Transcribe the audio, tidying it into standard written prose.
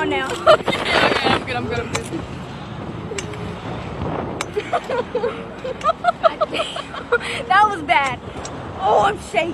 on now. Okay, I'm good. That was bad. Oh, I'm shaking.